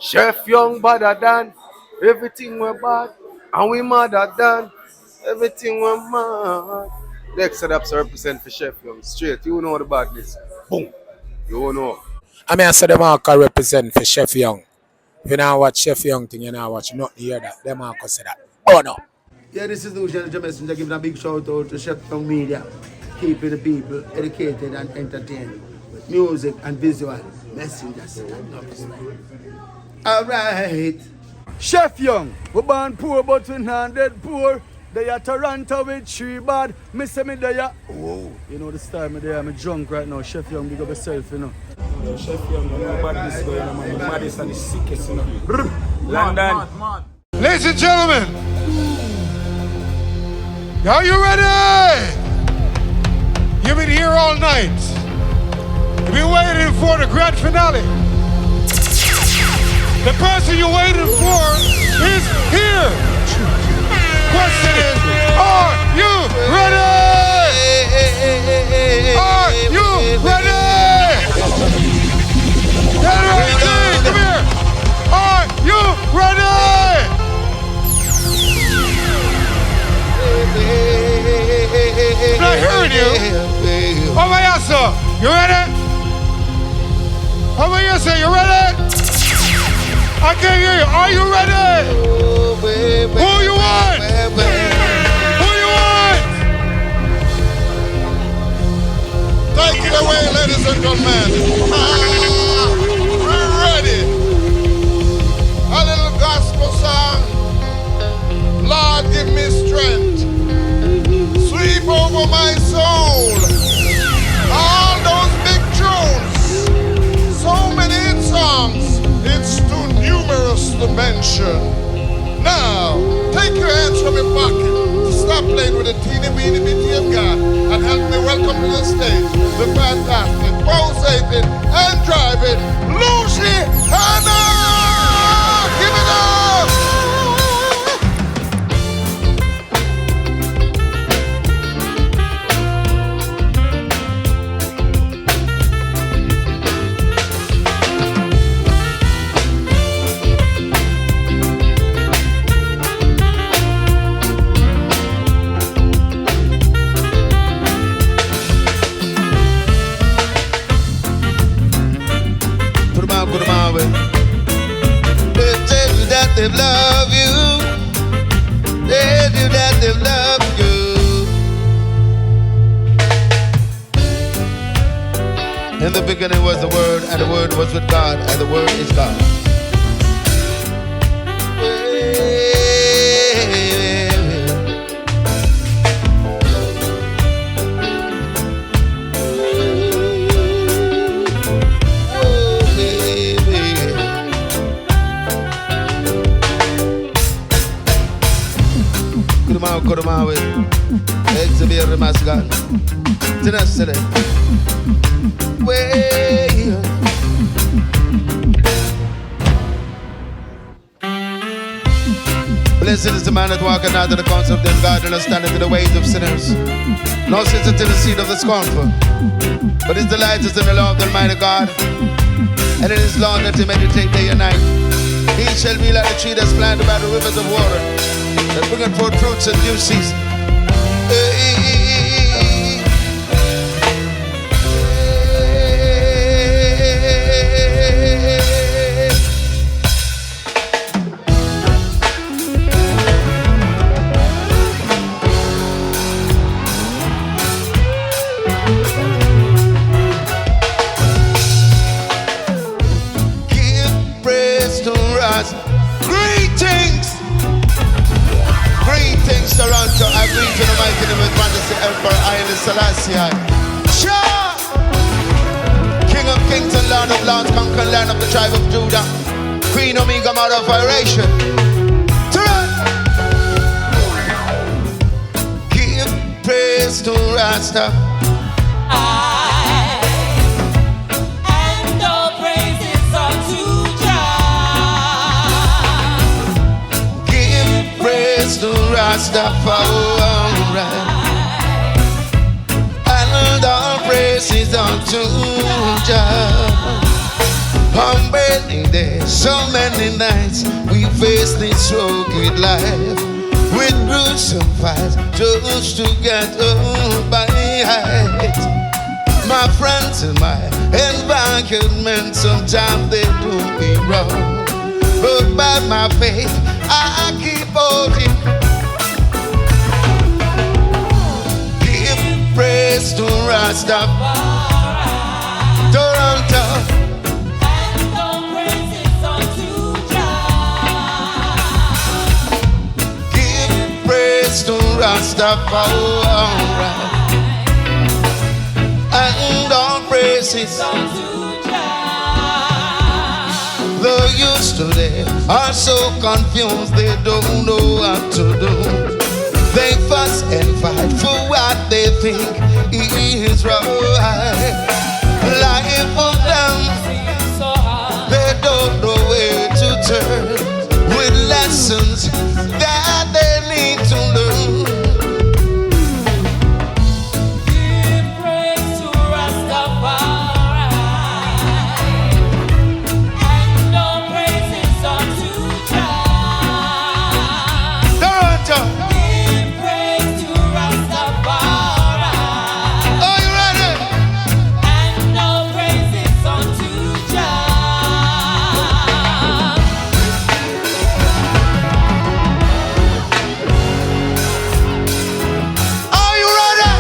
Chef Young better than everything we're bad, and we madder than everything we're mad. Next setups represent for Chef Young. Straight, you know the badness. Boom. You know. I mean, I said them all can represent for Chef Young. If you now watch Chef Young thing, you now watch not hear that. Them all can say that. Oh no. Yeah, this is Luciano, the messenger, giving a big shout out to Chef Young Media, keeping the people educated and entertained with music and visual messengers. All right. Chef Young, we born poor but we not dead poor. They are Toronto with 3 bad. Me say me there. Whoa. You know the style me there. I'm drunk right now. Chef Young, big up yourself, you know. Yo, Chef Young, you know about this going on, man. The maddest and the sickest, you know. London. Ladies and gentlemen, are you ready? You've been here all night. You've been waiting for the grand finale. The person you're waiting for is here. Question is, are you ready? Are you ready? Get ready, come here. Are you ready? I'm not hearing you. How about you, sir? You ready? How about you, sir? You ready? I can't hear you. Are you ready? Who you want? Who you want? Take it away, ladies and gentlemen. We're ready. A little gospel song. Lord, give me strength. Sweep over my soul. All those big tunes. So many hit songs. It's too numerous to mention. Now, take your hands from your pocket. Stop playing with a teeny weeny bitty of God and help me welcome to the stage the fantastic, pulsating, and driving Luciano! Give it up! They tell you that they love you. They tell you that they love you. In the beginning was the Word, and the Word was with God, and the Word is God. Kurumawe, Exhibit Masgan, Tenacity. Way. Blessed is the man that walketh not to the counsel of them God, and standeth in the ways of sinners. Nor sitteth in the seat of the scornful. But his delight is in the law of the Almighty God, and in his law that he meditate day and night. He shall be like a tree that's planted by the rivers of water, that bringeth forth fruits in due season. Give praise to us. Greetings. Greetings, Toronto. I greet you in the mighty name of Majesty Emperor Haile Selassie. Sure! King of kings and Lord of lords, conquering land of the tribe of Judah. Queen Omega, mother of iration. Toronto! Give praise to Rasta. And all praises unto Jah. Give praise to Rastafari, and all praises unto Jah. Humble many days, so many nights we face this rugged life with gruesome fights just to get by height. My friends and my environment, sometimes they do me wrong, but by my faith I keep holding. Give praise to Rastafari, Toronto. To Rastafari and all praises. The youths today are so confused, they don't know what to do. They fuss and fight for what they think is right. Life for them, they don't know where to turn with lessons that they need to learn. Give praise to Rastafari, and all praises unto Jah. Toronto. Give praise to Rastafari. Are you ready? And all praises unto Jah. Are you ready?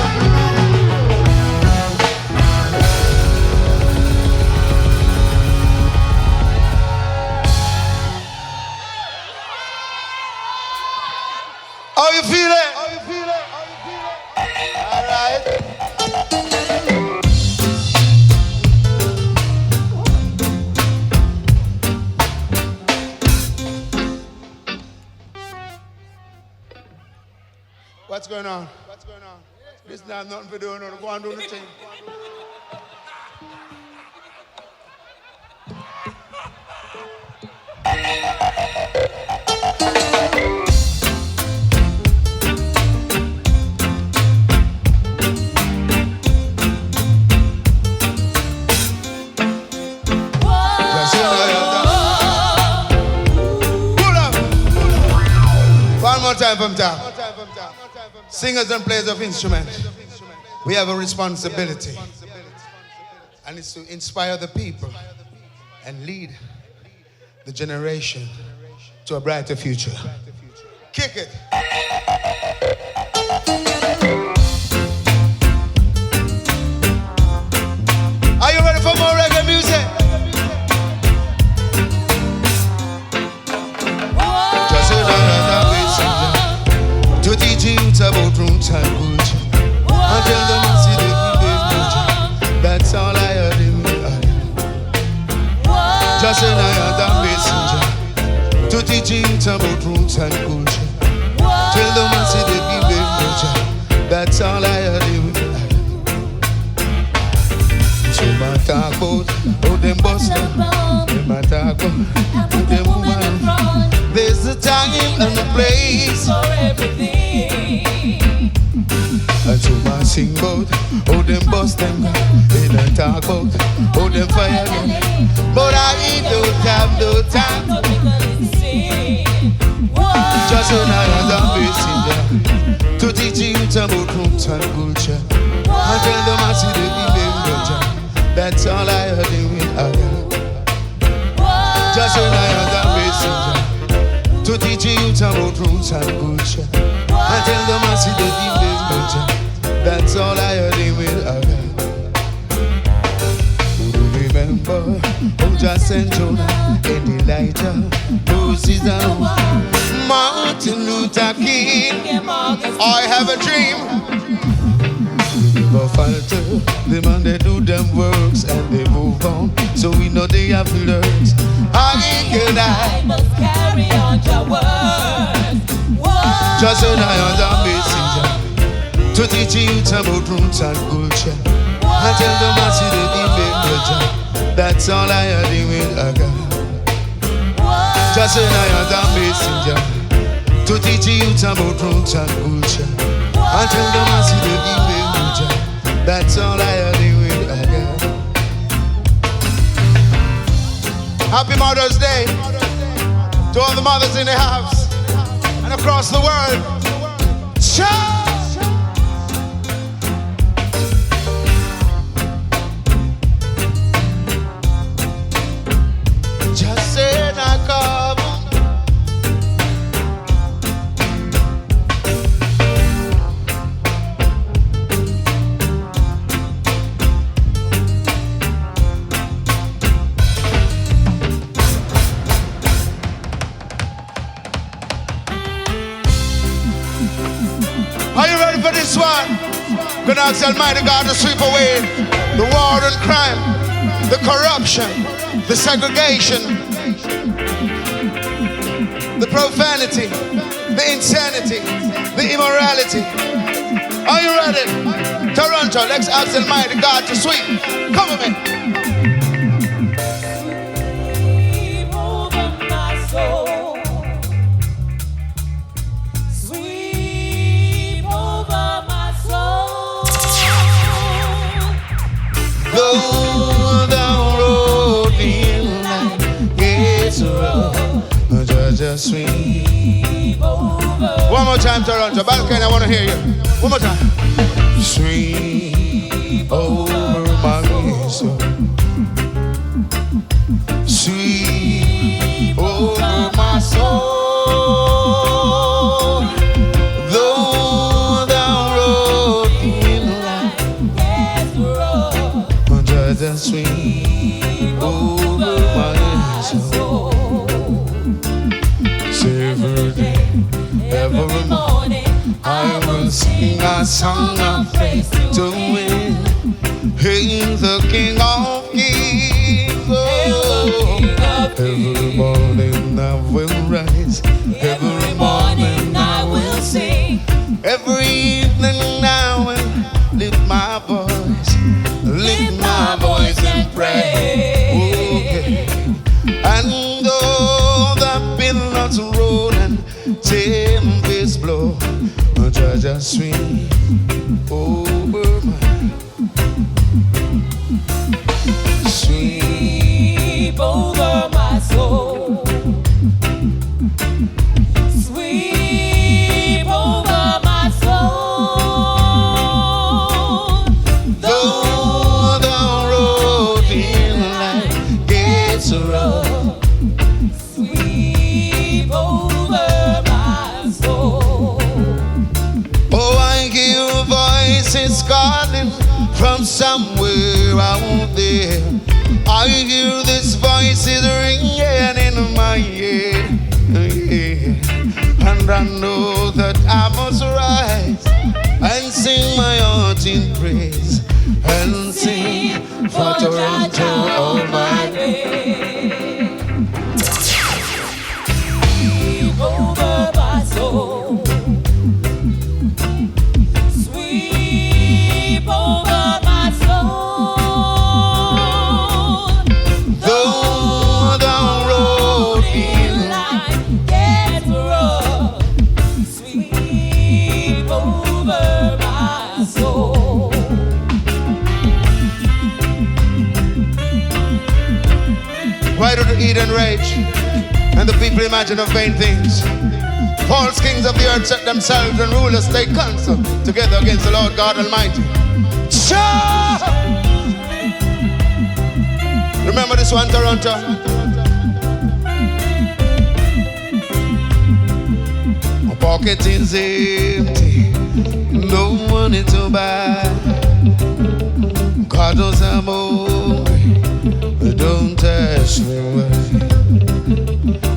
How you feeling? How you feeling? How you feeling? All right. What's going on? What's going on? This not nothing for doing. Go and do the thing. Pull up. One more time from top. Singers and players of instruments, we have a responsibility, and it's to inspire the people and lead the generation to a brighter future. Kick it. Are you ready for more reggae music? Just another messenger to teach youth about roots and culture, and tell them I see the culture. That's all I heard in me. Just another messenger to teach youth about roots and culture. Tell them I see the culture. That's all I heard in me. So my talk about how them bust them. My talk about how them woman. There's a time and a place For everything. and so I sing about how them bust them. They don't talk about how them fire them. But I don't have no time. So people listen. Just another messenger to teach youth about roots and culture. And tell them I see the evil culture. That's all I heard in me. Just another messenger to teach youth about roots and culture. And tell them I see the evil culture. That's all I heard in me. Who do remember who just sent Jonah and Elijah, Moses and Martin Luther King? I have a dream. Never falter, the man they do them works and they move on. So we know they have learned. I must carry on your words. just another messenger to teach youth about roots and culture. I tell them I see the evil culture. That's all I heard in me. Just another messenger to teach youth about roots and culture. I tell them I see the evil culture. That's all I heard in me. Happy Mother's Day to all the mothers in the house and across the world. Ciao! Just say I come. Are you ready for this one? Gonna ask Almighty God to sweep away the war and crime, the corruption, the segregation, the profanity, the insanity, the immorality. Are you ready? Toronto, let's ask Almighty God to sweep. Come with me. Sweep over my soul. Sweep over my soul. Go down road in life, it's a road, just sweep. One more time, Toronto. Balkan, I want to hear you. One more time. Sweep over my soul. Sweep over my soul. Though down road in life, just sweep over my soul. Every day, every morning, I will sing a song of praise to Him. He's the King of Kings. Oh, every morning I will rise. Every morning I will sing. Every evening I will lift my voice. Lift my voice and pray. Okay. And though the billows roll and tempests blow, just sweep over my, Sweep over my soul. Sweep over my soul. though the road in life gets rough. Sweep over my soul. Oh, I hear voices calling from somewhere out there. I hear these voices ringing in my head. Yeah. And I know that I must rise and sing my heart in praise and sing for Toronto all my day. Sweep over my soul. Sweep over my soul. Though the road in life gets rough, sweep over my soul. Why do the heathen rage and the people imagine of vain things? False kings of the earth set themselves and rulers take counsel together against the Lord God Almighty. Shout! Remember this one, Toronto? My pocket is empty, no money to buy. God knows I'm hungry, don't ask me why.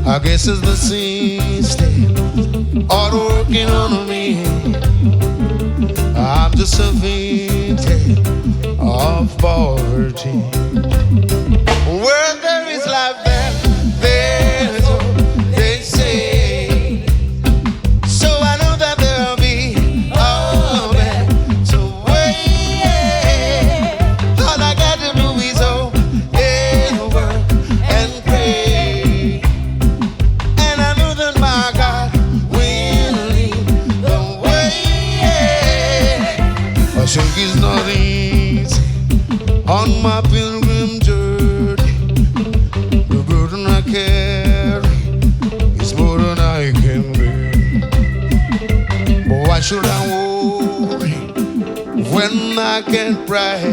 I guess it's the system all working on me. I'm just a victim of poverty. Where there is life, there's hope, they say. So I know that there'll be a better way. All I got to do is obey the word and pray. And I know that my God will lead the way. I think it's not easy on my pilgrim journey. The should I worry when I can pray?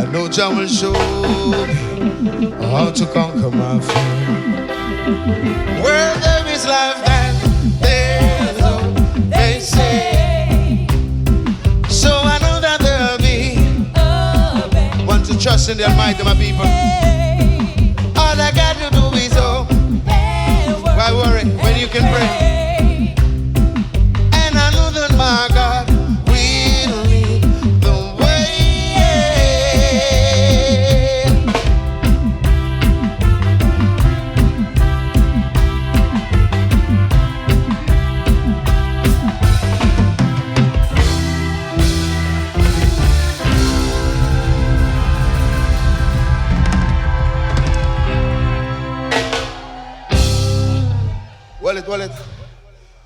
I know Jah will show me how to conquer my fear. Where there is life and there's hope, they say. So I know that there'll be one to trust in the Almighty, my people. All I got to do is why worry when you can pray? And I know that my God will lead the way. Well,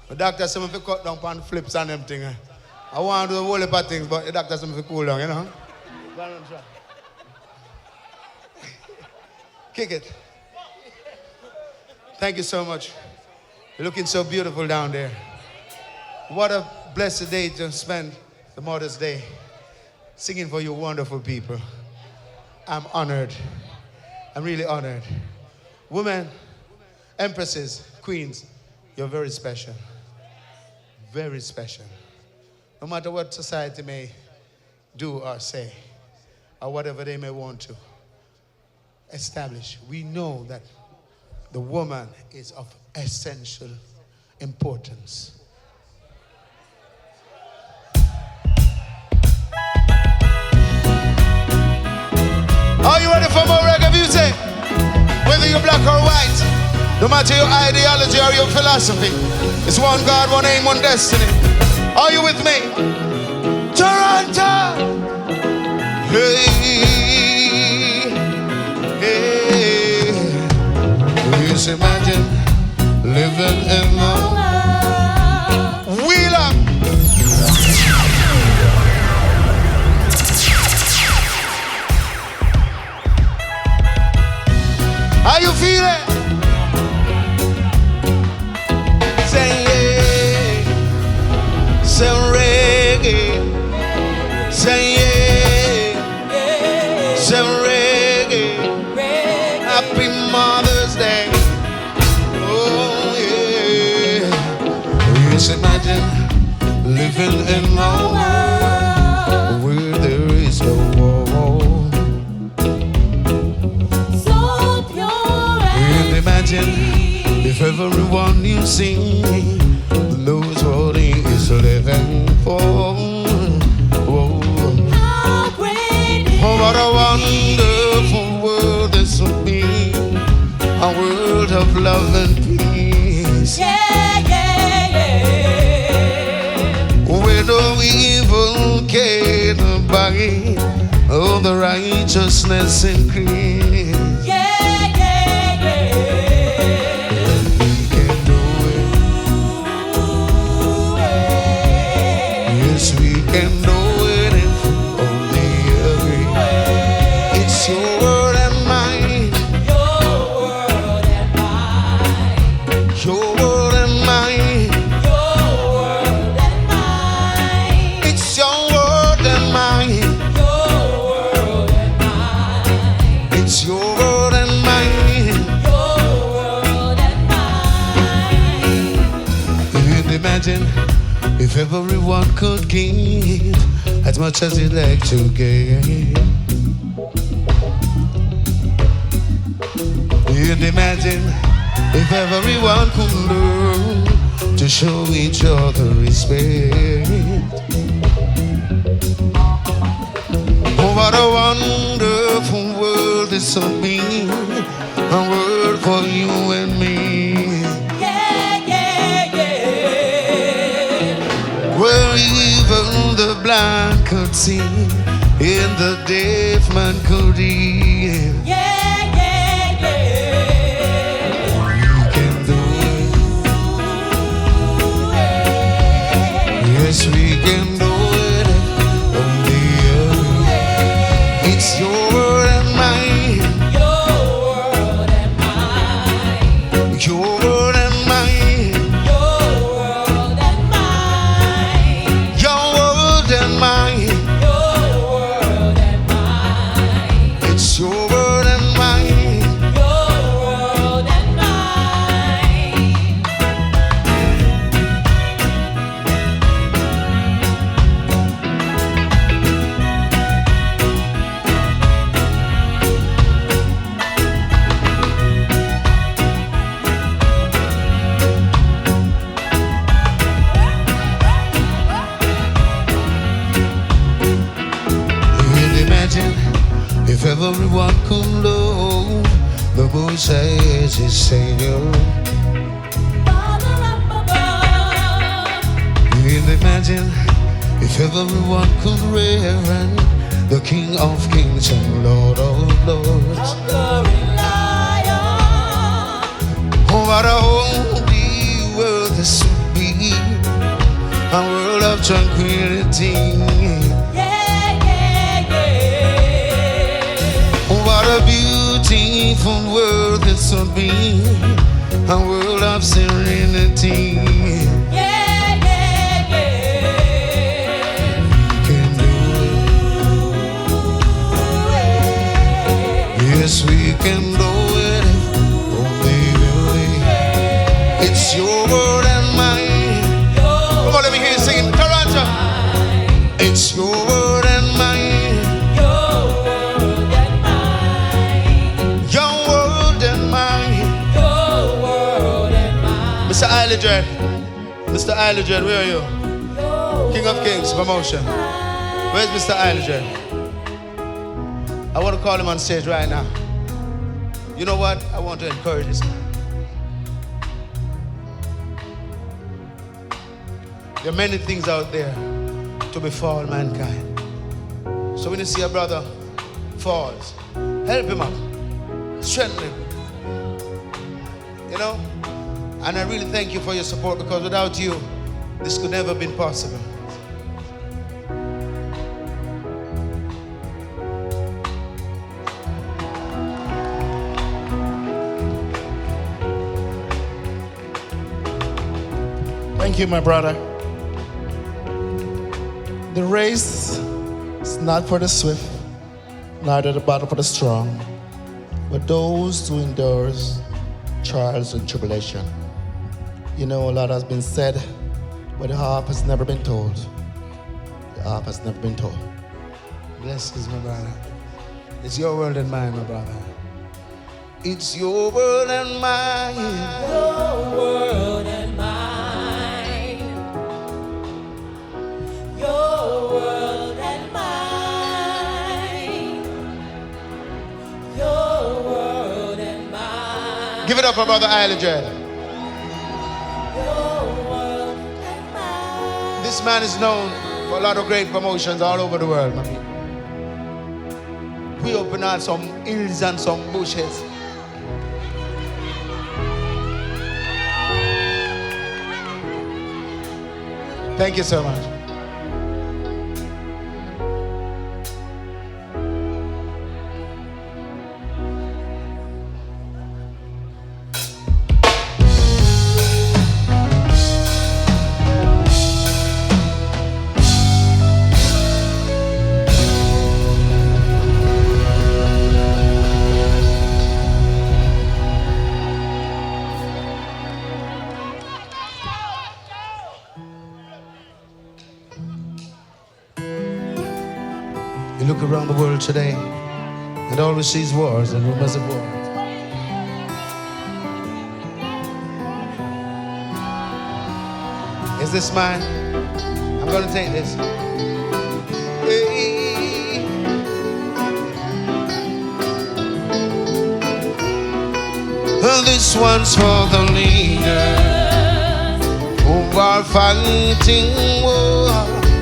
the doctor said me to cut down on flips and them things. I want to do a whole heap of things, but the doctor said me to cool down, you know? Kick it. Thank you so much. You're looking so beautiful down there. What a blessed day to spend the Mother's Day singing for you wonderful people. I'm honored. I'm really honored. Women, empresses, queens, you're very special. Very special. No matter what society may do or say, or whatever they may want to establish, we know that the woman is of essential importance. Are you ready for more reggae music? Whether you're black or white, no matter your ideology or your philosophy, it's one God, one aim, one destiny. Are you with me? Toronto! Hey, hey. Just imagine living in the Wheeler. How you feeling? Say reggae, say yeah, say reggae. Happy Mother's Day, oh yeah. Just imagine living in a world where there is no war. So pure and imagine if everyone you see knows what he is living for. Whoa. how great Oh, what a wonderful world this will be. A world of love and peace. yeah, yeah, yeah. Where no evil can abide. Oh, the righteousness increase. Yeah, yeah, yeah. We can do it. Yes, we can do it if only agree. It's your word and mine. Your world and mine. Your word and mine. Your world and mine. It's your word and mine. Your world and mine. It's your word and mine. Your world and mine. You'd imagine if everyone could give as much as you'd like to give. You'd imagine if everyone could learn to show each other respect. Oh, what a wonderful world this will be. A world for you and me. Yeah, yeah, yeah. Where even the blind could see and the deaf man could hear. Yeah, yeah, yeah. You can do it. Yes, we can do it. Only you. It's your word and mine. Your world and mine. Your word and mine. Your world and mine. everyone could know the boy says his Savior. Father up above. You can imagine if everyone could reverend the King of Kings and Lord of Lords. Glory lion. Oh, what a holy world this would be, a world of tranquility. Yeah, yeah, yeah. Oh, what a beautiful world this would be, a world of serenity. Yeah, yeah, yeah. Can do it. Yes, we can do it. Oh, baby, it's your world and mine. Come on, let me hear you singing. Toronto. It's your world and mine. Your world and mine. Your world and mine. Your world and mine. Mr. Isleger. Mr. Isleger, where are you? King of Kings, promotion. Where's Mr. Isleger? I want to call him on stage right now. You know what? I want to encourage this man. There are many things out there to befall mankind. So when you see a brother falls, help him up, strengthen him. You know? And I really thank you for your support, because without you, this could never have been possible. Thank you, my brother. The race is not for the swift, neither the battle for the strong, but those who endures trials and tribulation. You know, a lot has been said, but the half has never been told. The half has never been told. Blessings, my brother. It's your world and mine, my brother. It's your world and mine. Your world and mine. Your world and mine. Your world and mine. Give it up for Brother Isleger. Your world and mine. This man is known for a lot of great promotions all over the world, my people. We open on some hills and some bushes. Thank you so much. You look around the world today and all we see is wars and rumors of war. Is this mine? I'm gonna take this. Hey. This one's for the leaders who are fighting war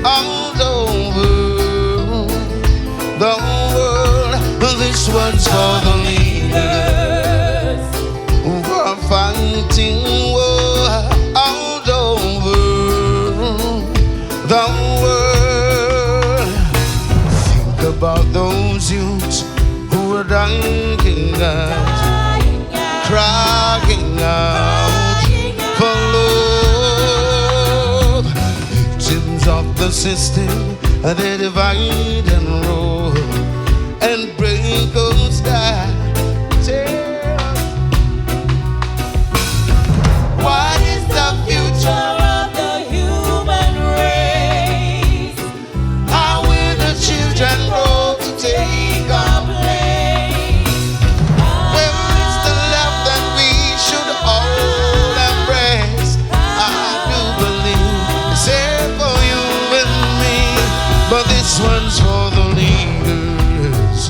all over the world. This one's for the leaders who are fighting war all over the world. Think about those youths who are dying out, crying out for love. Victims of the system, they divide and rule and break those down. What is the future of the human race? How will the children grow to take our place? Where is the love that we should all embrace? I do believe it's here for you and me, but this one's for the leaders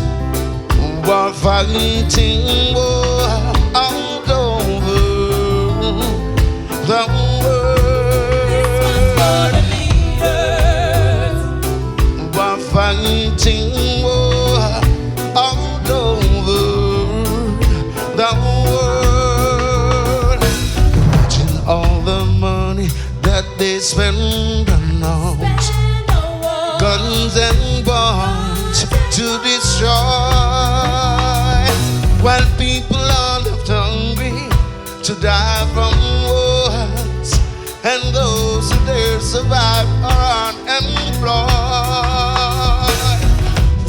who War fighting war all over the world. War fighting war all over the world. Imagine all the money that they spend on arms, guns and bombs to destroy, while people are left hungry to die from wars, and those who dare survive are unemployed.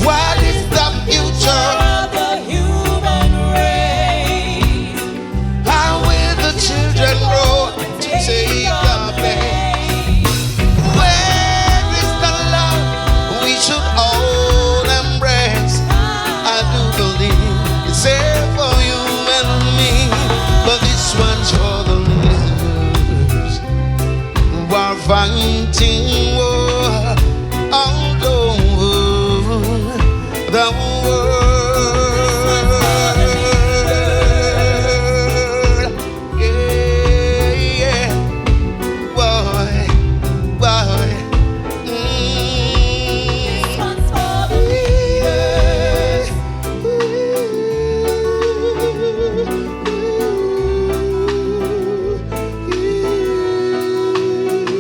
What is the future of the human race? How will the children grow to take our place? Where is the love we should all embrace? I do believe it's there for you and me, but this one's for the losers who are fighting war all over the world. Yeah, yeah, boy, boy. This one's for the leaders.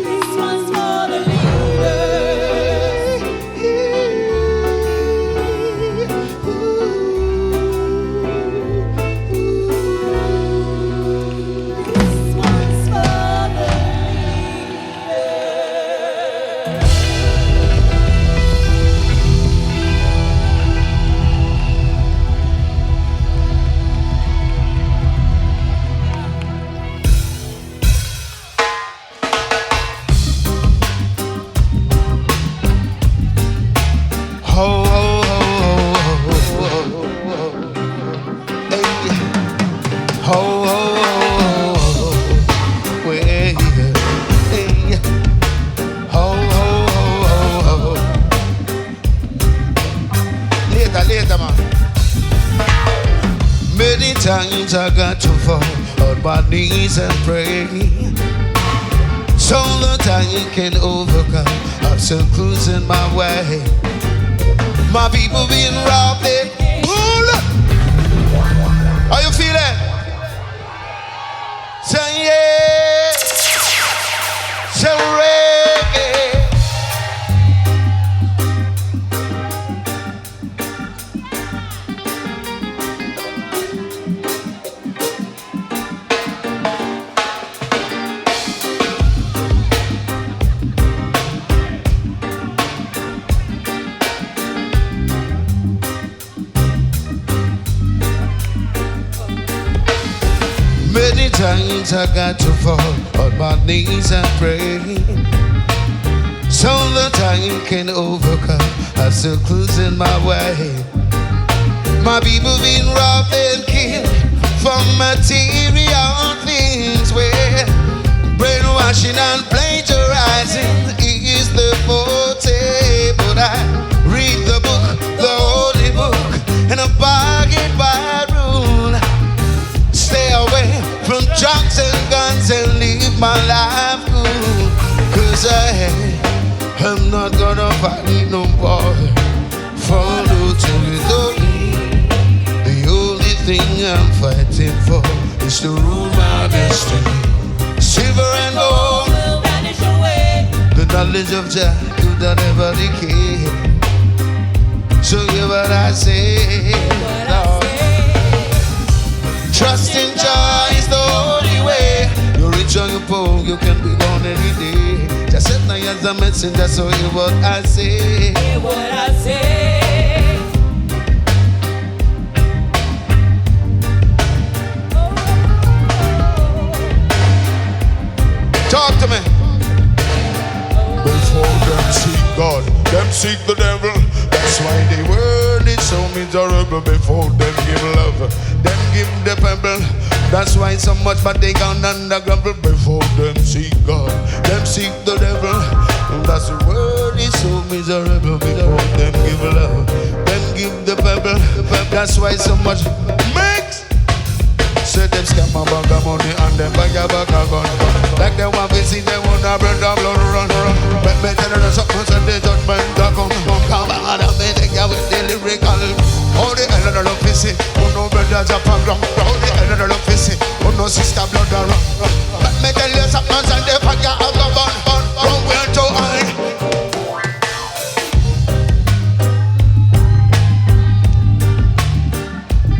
This one's for the leaders. This one's for the leaders. Ho, ho, ho, ho, ho, ho. Hey. Ho, ho, ho, ho. Hey. Hey. Ho, ho, ho, ho, ho. Later, later, man. Many times I got to fall on my knees and pray, so that I can overcome obstacles in my way. My people being robbed. Pull up. How you feeling? Say yeah. Say reggae. Many times I got to fall on my knees and pray, so that I can overcome obstacles in my way. My people being robbed and killed for material things, where brainwashing and plagiarizing is the forte. But I read the book, the holy book, and abide by rule. Stay away from drugs and guns and live my life cool. Cause I'm not gonna fight no more for no territory. The only thing I'm fighting for is to rule my destiny. Silver and gold Will vanish away. the knowledge of Jah could not ever decay. So hear what I say, Lord. Trust in Jah is the only way. You're rich or you're poor, you can be gone any day. Just set my as a messenger, so hear what I say. Hear what I say. Talk to me. Before them seek God, them seek the devil. That's why the world is so miserable. Before them give love, them give the pebble. That's why so much but they gone underground. Before them seek God, them seek the devil. And that's the world is so miserable. Before them give love, them give give the pebble. That's why so much mix. Say them scam a bag of money and them bag a gun. Like they want to see them on a brother blood run. But me tell you something, so the judgment a come. Come on and me take you with the lyrical. How the hell do love is it? Who no brothers up and wrong? How the hell do love is it? Who no sister blood a run? But me tell you something, so the bag a gun. From where to hide?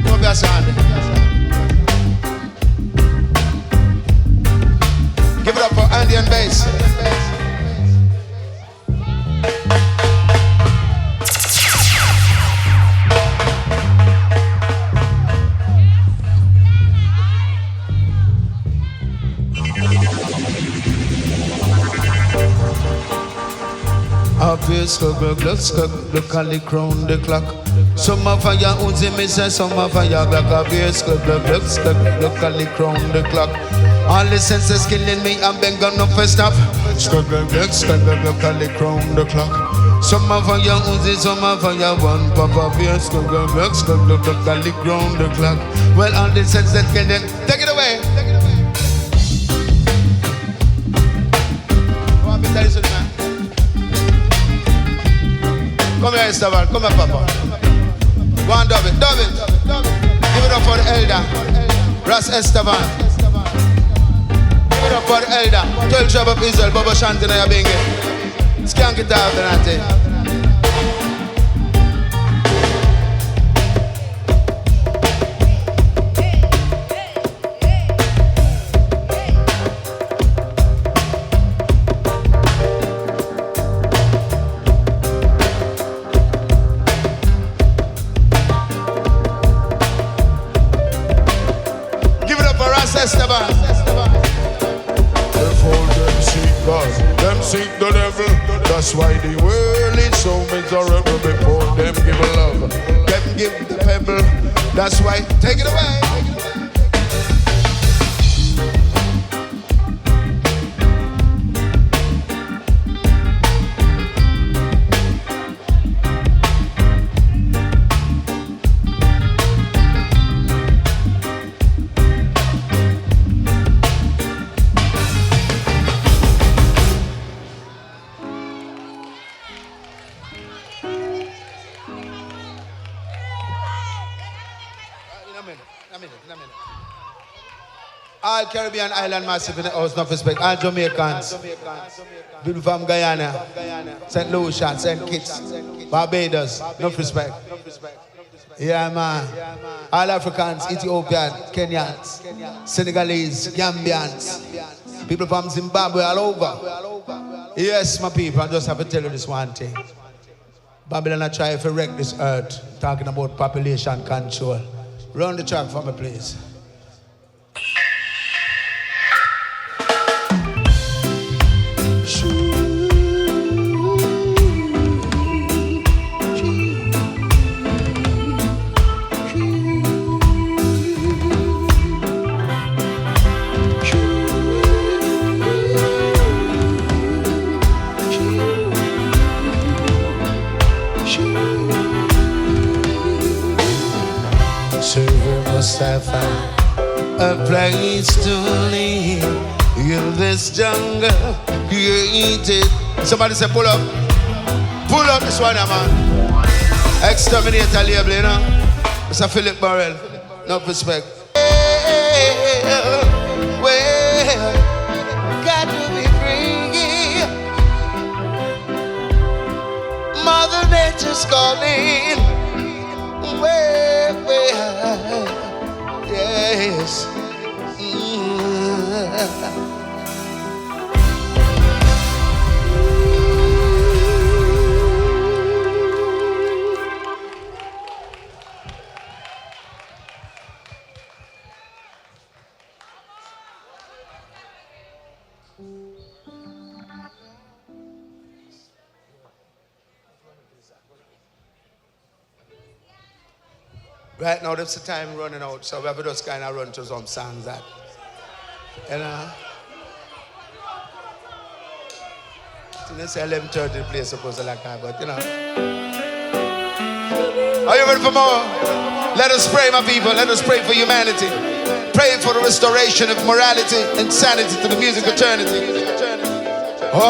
Come here, son. Give it up for Andy and bass. Obvious look at the crown, the clock. Some of fire Uzi me say, some of fire black. Obvious look at the crown, the clock. All the senses killing me, I'm been gonna first stop. Look at the crown, the clock. Some of fire Uzi, some of fire one. Papa obvious look at the crown, the clock. Well, all the senses killing, take it away. Come on, tell you something, man. Come here, Esteban. Come here, Papa. Go on, dub it. Give it up for the elder, Ras Esteban. Give it up for the elder. 12 job of Israel, Baba Shanti na yabingi. Skank it out, Donate. Esteban. Therefore them seek God, them seek the devil. That's why the world is so miserable. Before them give love, them give the pebble. That's why, take it away. All Caribbean island massive in the house, no respect. All Jamaicans, people from Guyana, St. Lucia, St. Kitts, Barbados, no respect. Yeah, man. All Africans, Ethiopian, Kenyans, Senegalese, Gambians, people from Zimbabwe, all over. Yes, my people, I just have to tell you this one thing. Babylon are trying to wreck this earth, talking about population control. Run the track for me, please. A place to live in this jungle created. Somebody say pull up this one, man. Exterminator label, you know. It's a Philip Burrell, no respect. Well, got to be free. Mother Nature's calling. Well, yes. Right now, that's the time running out, so we have to just kind of run to some songs that, you know. It's 11:30 the place supposed to like that, but you know. Are you ready for more? Let us pray, my people. Let us pray for humanity. Pray for the restoration of morality and sanity to the music eternity. Oh,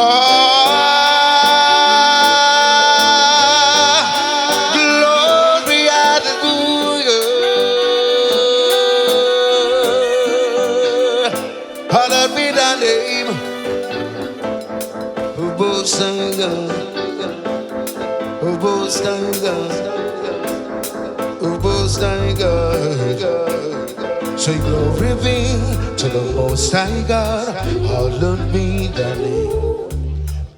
glory, hallelujah. Hallowed be thy name. Oh, Most High God. Oh, Most High God. Oh, Most High God. Say glory be to the Most High God. Hallowed be thy name.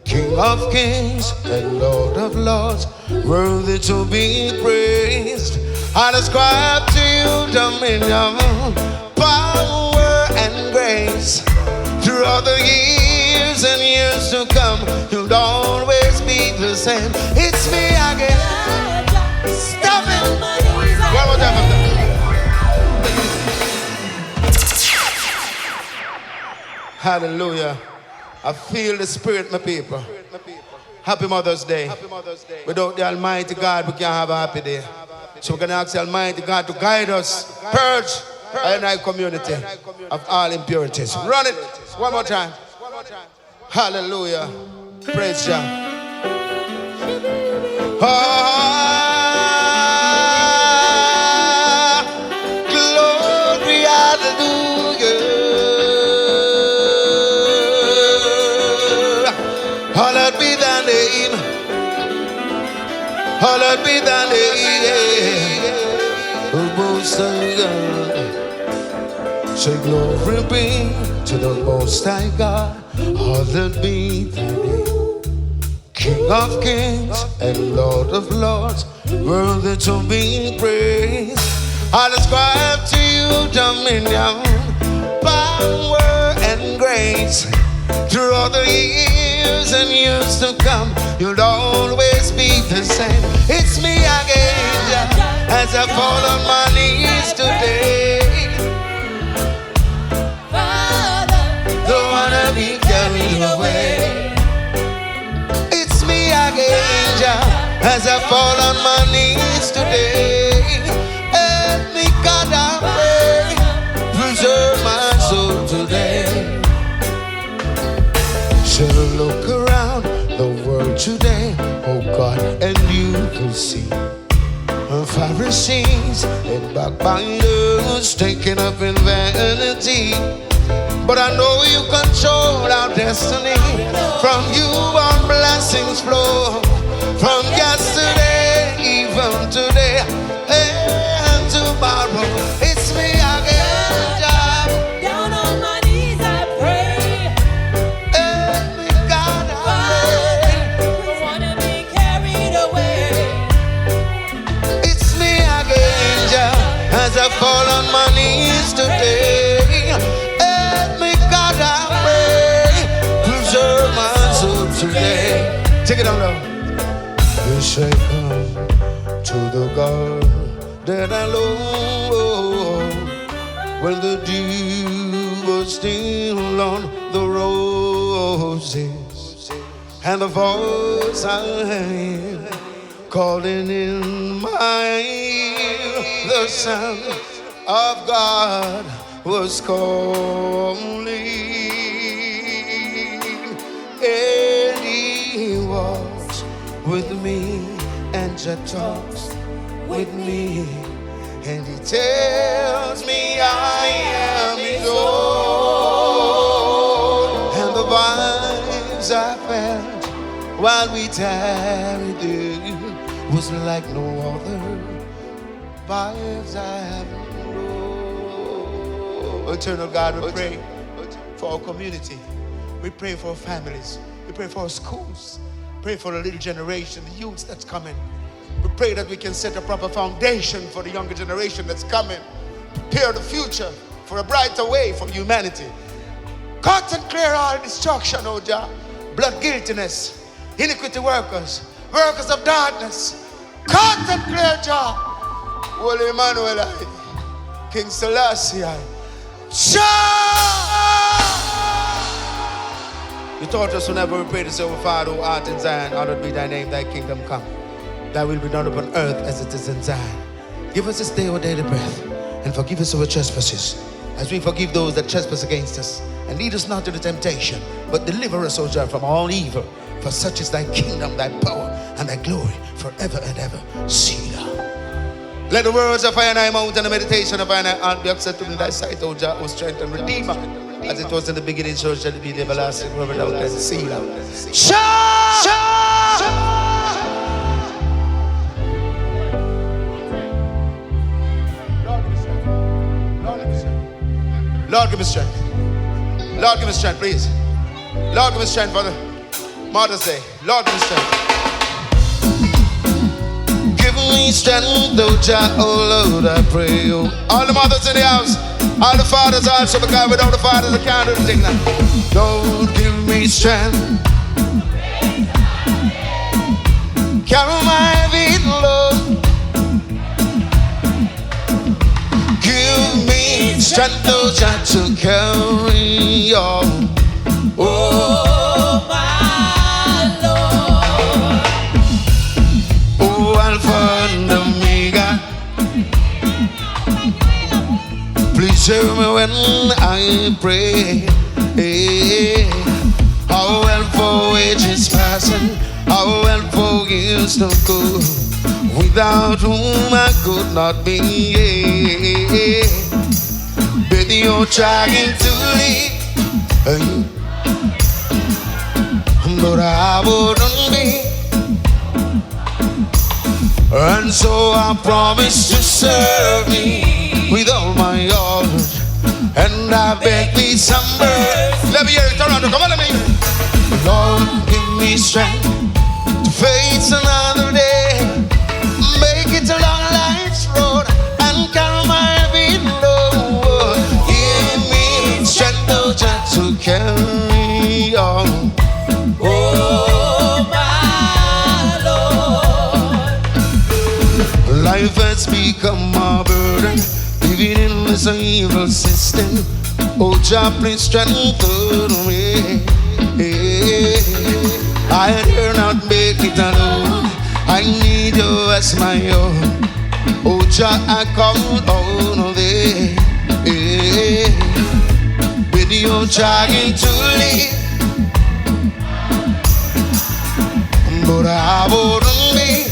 King of kings and Lord of lords, worthy to be praised. I ascribe to you dominion, power and grace. Throughout the years and years to come, you'll always be the same. It's me again. Stop it. One more time. Hallelujah. I feel the spirit, my people. Happy Mother's Day. Without the Almighty God, we can't have a happy day. So we're going to ask the Almighty God to guide us, purge our community of all impurities. Run it one more time. Hallelujah. Praise God. Glory, hallelujah. Hallowed be thy name. Hallowed be thy name. Oh, Most High God. Say glory be to the Most High God. Hallowed be thy name. King of kings and Lord of lords, worthy to be praised. I'll ascribe to you dominion, power and grace. Through all the years and years to come, you'll always be the same. It's me again, as I fall on my knees today. Don't wanna be carried away. It's me again, as I fall on my knees today. Help me, God, I pray, preserve my soul today. Should look around the world today, oh God, and you will see Pharisees and backbiters taken up in vanity. But I know you control our destiny. From you our blessings flow. From yesterday, even today, and tomorrow. It's me again, God. Down on my knees I pray. Every God I Don't wanna be carried away. It's me again, God. As I fall on my knees today. Today. Take it on now. You say come to the garden alone when the dew was still on the roses, and the voice I heard calling in my ear, the Son of God was calling. And he walks with me and just talks with me, and he tells me I am his own. And the vibes I felt while we tarried there was like no other vibes I have known. Eternal God, we pray for our community. We pray for our families. We pray for our schools. Pray for the little generation, the youths that's coming. We pray that we can set a proper foundation for the younger generation that's coming. Prepare the future for a brighter way for humanity. Cut and clear all destruction, oh Jah. Blood guiltiness, iniquity workers, workers of darkness. Cut and clear, Jah. Holy Emmanuel, King Selassie, Jah. You taught us whenever we pray to say, our Father who art in Zion, hallowed be thy name, thy kingdom come. Thy will be done upon earth as it is in Zion. Give us this day our daily bread, and forgive us our trespasses, as we forgive those that trespass against us. And lead us not into temptation, but deliver us, O God, from all evil. For such is thy kingdom, thy power, and thy glory, forever and ever. Selah. Let the words of thy mouth and the meditation of thy heart be acceptable in thy sight, O God, O strength and redeemer. As it was in the beginning, so shall it be the everlasting forever and ever. Selah. Lord, give me strength. Lord, give me strength, please. Lord, give me strength for the Mother's Day. Lord, give me strength. Give me strength, oh Jah, oh Lord, I pray. Oh. All the mothers in the house, all the fathers also, because without the fathers, I can't do the thing now. Lord, give me strength. Carry my feet, Lord. Give me strength, oh Jah, to carry on. Oh, my Lord. Oh, Alpha and Omega. Please hear me when I pray. How well for ages passing, how well for years to go, without whom I could not be. But you're trying to leave, but I wouldn't be. And so I promise to serve me with all my heart. And I beg thee some birth. Let me hear it around. Come on, let me. Lord, give me strength to face another day. Make it a long life's road and carry my feet low. Give me strength, oh Jah, to carry on. Oh, my Lord. Life has become a burden, living in this evil system. Oh Jah, please strengthen me. I dare not make it alone. I need you as my own. Oh Jah, I call on thee. With you trying to leave, but I wouldn't be.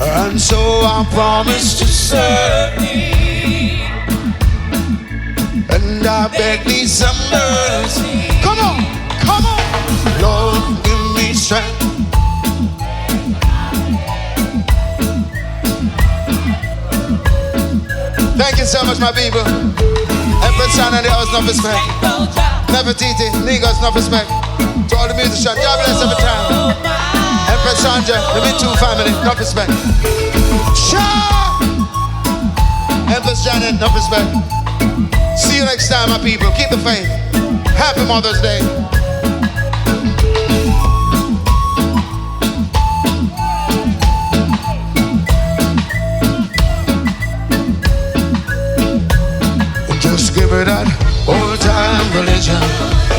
And so I promise to serve thee. And I beg thee some mercy. Come on, come on. Lord, give me strength. Thank you so much, my people. Empress Son and the house, no respect. Nefertiti, Niggas, no respect. To all the musicians, God bless every time. Empress Sandra, the Me2 family, no respect. Sure! Empress Janet, no respect. See you next time, my people. Keep the faith. Happy Mother's Day. Just give it that old-time religion.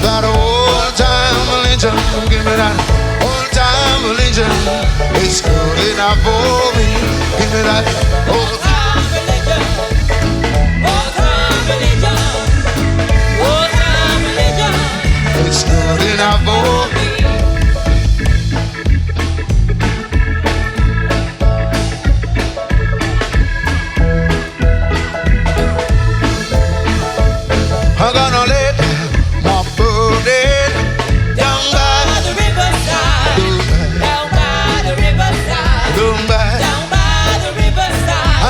That old-time religion. Give me that old-time religion. It's good enough for me. Give me that old-time religion. Old-time religion. Old-time religion. It's good enough for me. I'm gonna let my burden down by the riverside. Down by the riverside. Down by the riverside.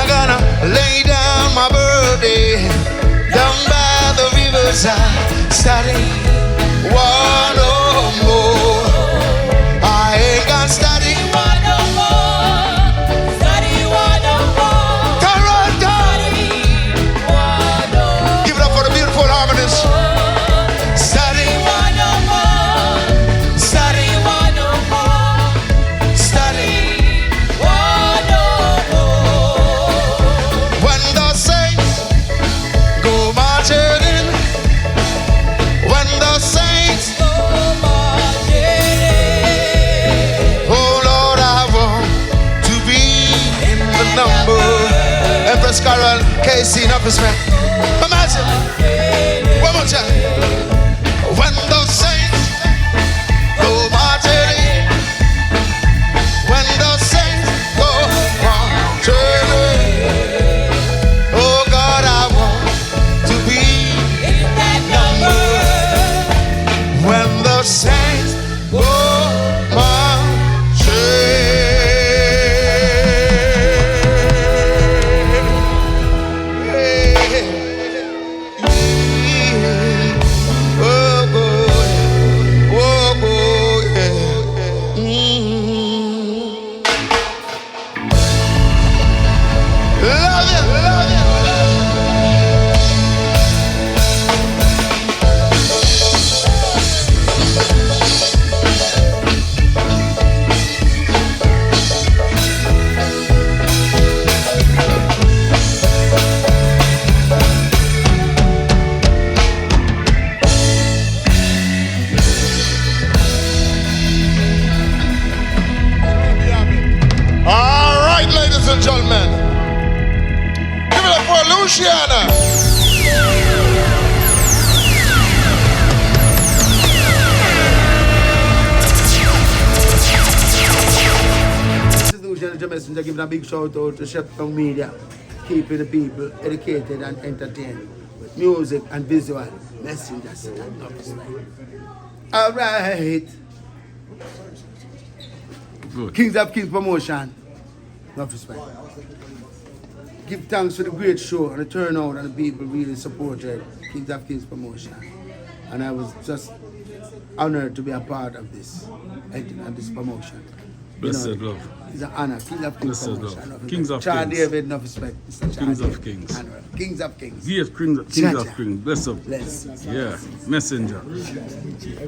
General KC, enough respect. Imagine. One more time. When the saints go marching in. When the saints go marching in. Oh God, I want to be in that number. When the saints go marching. Gentlemen, give it up for Luciano. This is Luciano, the messenger, giving a big shout out to Chef Young Media, keeping the people educated and entertained with music and visual messengers. All right. Good. Kings of Kings promotion. Enough respect. Give thanks for the great show and the turnout and the people really supported Kings of Kings promotion. And I was just honored to be a part of this and this promotion. Blessed love. It's an honor. Kings of Kings Blessed promotion. love. Kings of Char Kings. David, enough respect. Mr. Char Kings of David. Kings. Honor. Kings of Kings. Yes, Kings of Kings. Bless up. Bless. Yeah. Messenger.